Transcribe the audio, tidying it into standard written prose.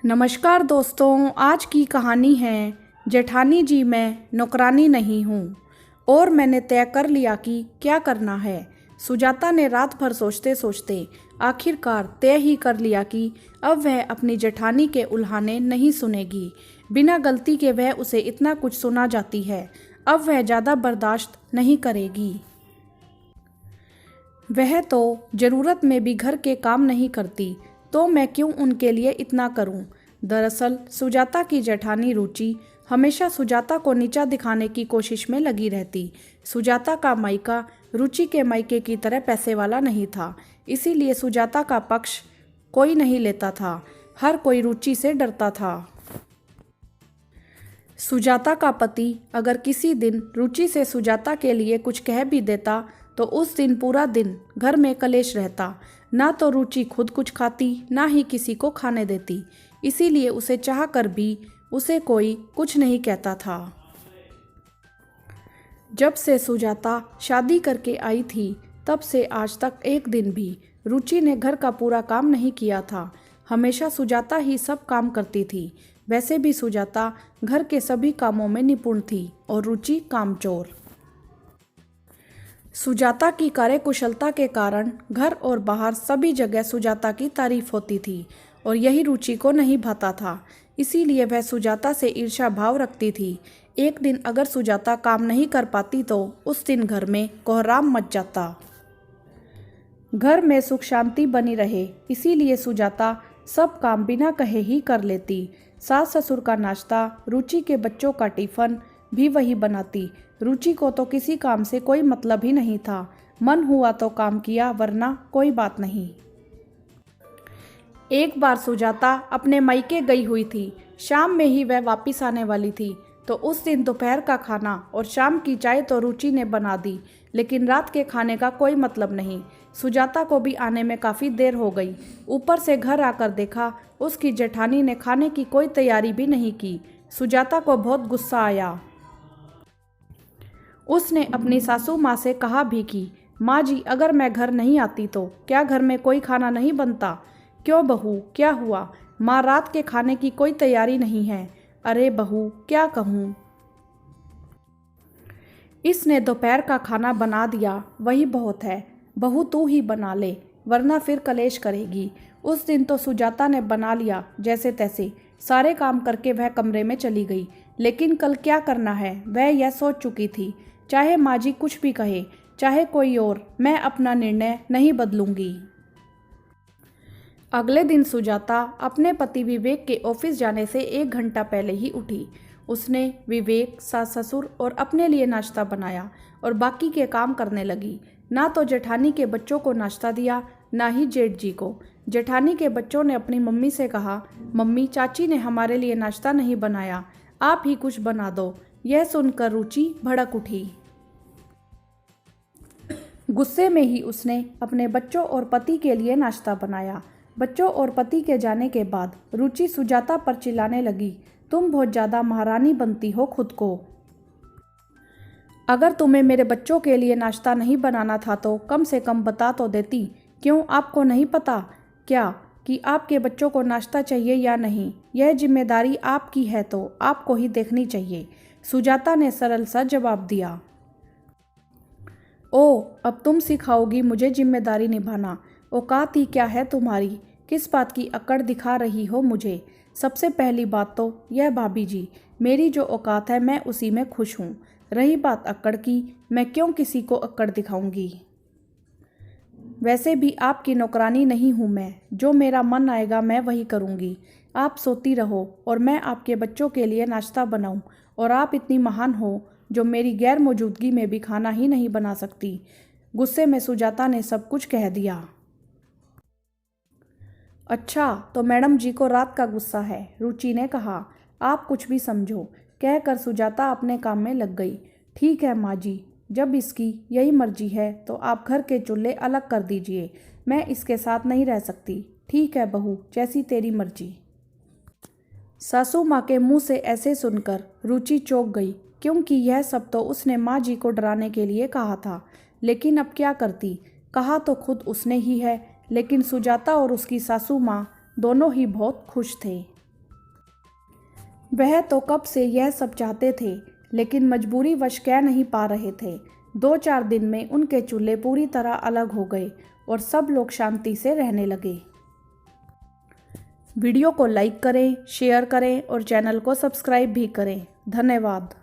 नमस्कार दोस्तों, आज की कहानी है जेठानी जी मैं नौकरानी नहीं हूँ और मैंने तय कर लिया कि क्या करना है। सुजाता ने रात भर सोचते सोचते आखिरकार तय ही कर लिया कि अब वह अपनी जेठानी के उल्हाने नहीं सुनेगी। बिना गलती के वह उसे इतना कुछ सुना जाती है, अब वह ज़्यादा बर्दाश्त नहीं करेगी। वह तो ज़रूरत में भी घर के काम नहीं करती, तो मैं क्यों उनके लिए इतना करूं। दरअसल सुजाता की जेठानी रुचि हमेशा सुजाता को नीचा दिखाने की कोशिश में लगी रहती। सुजाता का मायका रुचि के मायके की तरह पैसे वाला नहीं था, इसीलिए सुजाता का पक्ष कोई नहीं लेता था। हर कोई रुचि से डरता था। सुजाता का पति अगर किसी दिन रुचि से सुजाता के लिए कुछ कह भी देता तो उस दिन पूरा दिन घर में कलेश रहता। ना तो रुचि खुद कुछ खाती, ना ही किसी को खाने देती, इसीलिए उसे चाह कर भी उसे कोई कुछ नहीं कहता था। जब से सुजाता शादी करके आई थी तब से आज तक एक दिन भी रुचि ने घर का पूरा काम नहीं किया था। हमेशा सुजाता ही सब काम करती थी। वैसे भी सुजाता घर के सभी कामों में निपुण थी और रुचि कामचोर। सुजाता की कार्यकुशलता के कारण घर और बाहर सभी जगह सुजाता की तारीफ होती थी और यही रुचि को नहीं भाता था, इसीलिए वह सुजाता से ईर्ष्या भाव रखती थी। एक दिन अगर सुजाता काम नहीं कर पाती तो उस दिन घर में कोहराम मच जाता। घर में सुख शांति बनी रहे, इसीलिए सुजाता सब काम बिना कहे ही कर लेती। सास ससुर का नाश्ता, रुचि के बच्चों का टिफिन भी वही बनाती। रुचि को तो किसी काम से कोई मतलब ही नहीं था। मन हुआ तो काम किया, वरना कोई बात नहीं। एक बार सुजाता अपने मायके गई हुई थी। शाम में ही वह वापस आने वाली थी, तो उस दिन दोपहर का खाना और शाम की चाय तो रुचि ने बना दी, लेकिन रात के खाने का कोई मतलब नहीं। सुजाता को भी आने में काफ़ी देर हो गई। ऊपर से घर आकर देखा उसकी जेठानी ने खाने की कोई तैयारी भी नहीं की। सुजाता को बहुत गुस्सा आया। उसने अपनी सासू माँ से कहा भी कि माँ जी, अगर मैं घर नहीं आती तो क्या घर में कोई खाना नहीं बनता? क्यों बहू, क्या हुआ? माँ, रात के खाने की कोई तैयारी नहीं है। अरे बहू, क्या कहूँ। इसने दोपहर का खाना बना दिया, वही बहुत है। बहू तू ही बना ले, वरना फिर कलेश करेगी। उस दिन तो सुजाता ने बना लिया जैसे तैसे। सारे काम करके वह कमरे में चली गई, लेकिन कल क्या करना है वह यह सोच चुकी थी। चाहे माँ जी कुछ भी कहे, चाहे कोई और, मैं अपना निर्णय नहीं बदलूंगी। अगले दिन सुजाता अपने पति विवेक के ऑफिस जाने से 1 घंटा पहले ही उठी। उसने विवेक, सास ससुर और अपने लिए नाश्ता बनाया और बाकी के काम करने लगी। ना तो जेठानी के बच्चों को नाश्ता दिया, ना ही जेठ जी को। जेठानी के बच्चों ने अपनी मम्मी से कहा, मम्मी, चाची ने हमारे लिए नाश्ता नहीं बनाया, आप ही कुछ बना दो। यह सुनकर रुचि भड़क उठी। गुस्से में ही उसने अपने बच्चों और पति के लिए नाश्ता बनाया। बच्चों और पति के जाने के बाद रुचि सुजाता पर चिल्लाने लगी, तुम बहुत ज़्यादा महारानी बनती हो खुद को। अगर तुम्हें मेरे बच्चों के लिए नाश्ता नहीं बनाना था तो कम से कम बता तो देती। क्यों, आपको नहीं पता क्या कि आपके बच्चों को नाश्ता चाहिए या नहीं? यह जिम्मेदारी आपकी है तो आपको ही देखनी चाहिए। सुजाता ने सरल सा जवाब दिया। ओ, अब तुम सिखाओगी मुझे जिम्मेदारी निभाना? औकात ही क्या है तुम्हारी? किस बात की अकड़ दिखा रही हो मुझे? सबसे पहली बात तो यह भाभी जी, मेरी जो औकात है मैं उसी में खुश हूँ। रही बात अकड़ की, मैं क्यों किसी को अकड़ दिखाऊंगी? वैसे भी आपकी नौकरानी नहीं हूँ मैं, जो मेरा मन आएगा मैं वही करूँगी। आप सोती रहो और मैं आपके बच्चों के लिए नाश्ता बनाऊँ, और आप इतनी महान हो जो मेरी गैर मौजूदगी में भी खाना ही नहीं बना सकती। गुस्से में सुजाता ने सब कुछ कह दिया। अच्छा, तो मैडम जी को रात का गुस्सा है, रुचि ने कहा। आप कुछ भी समझो, कहकर सुजाता अपने काम में लग गई। ठीक है माँ जी, जब इसकी यही मर्जी है तो आप घर के चूल्हे अलग कर दीजिए, मैं इसके साथ नहीं रह सकती। ठीक है बहू, जैसी तेरी मर्जी। सासू माँ के मुंह से ऐसे सुनकर रुचि चौंक गई, क्योंकि यह सब तो उसने माँ जी को डराने के लिए कहा था। लेकिन अब क्या करती? कहा तो खुद उसने ही है, लेकिन सुजाता और उसकी सासू माँ दोनों ही बहुत खुश थे। वह तो कब से यह सब चाहते थे, लेकिन मजबूरी वश कह नहीं पा रहे थे। 2-4 दिन में उनके चूल्हे पूरी तरह अलग हो गए और सब लोग शांति से रहने लगे। वीडियो को लाइक करें, शेयर करें और चैनल को सब्सक्राइब भी करें। धन्यवाद।